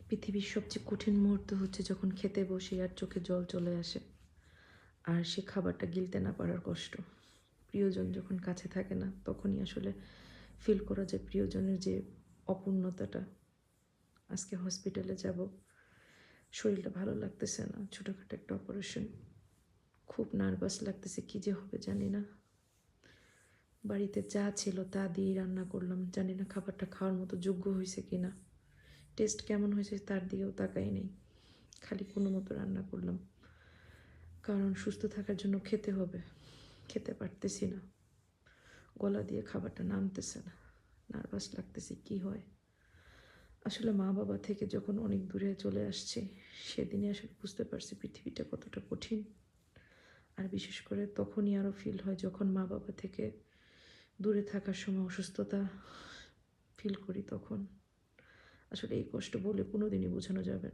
পৃথিবীর সবচেয়ে কঠিন মুহূর্ত হচ্ছে যখন খেতে বসে আর চোখে জল চলে আসে, আর সে খাবারটা গিলতে না পারার কষ্ট। প্রিয়জন যখন কাছে থাকে না, তখনই আসলে ফিল করা যায় প্রিয়জনের যে অপূর্ণতাটা। আজকে হসপিটালে যাব, শরীরটা ভালো লাগতেছে না, ছোটোখাটো একটা অপারেশন। খুব নার্ভাস লাগতেছে, কী যে হবে জানি না। বাড়িতে যা ছিল তা দিয়েই রান্না করলাম, জানি না খাবারটা খাওয়ার মতো যোগ্য হয়েছে কি না। টেস্ট কেমন হয়েছে তার দিকেও তাকাই নেই, খালি কোনো মতো রান্না করলাম। কারণ সুস্থ থাকার জন্য খেতে হবে, খেতে পারতেছি না, গলা দিয়ে খাবারটা নামতেছে না, নার্ভাস লাগতেছে কি হয়। আসলে মা বাবা থেকে যখন অনেক দূরে চলে আসছি, সেদিনে আসলে বুঝতে পারছি পৃথিবীটা কতটা কঠিন। আর বিশেষ করে তখনই আরও ফিল হয় যখন মা বাবা থেকে দূরে থাকার সময় অসুস্থতা ফিল করি। তখন আসলে এই কষ্ট বলে কোনোদিনই বোঝানো যাবে না।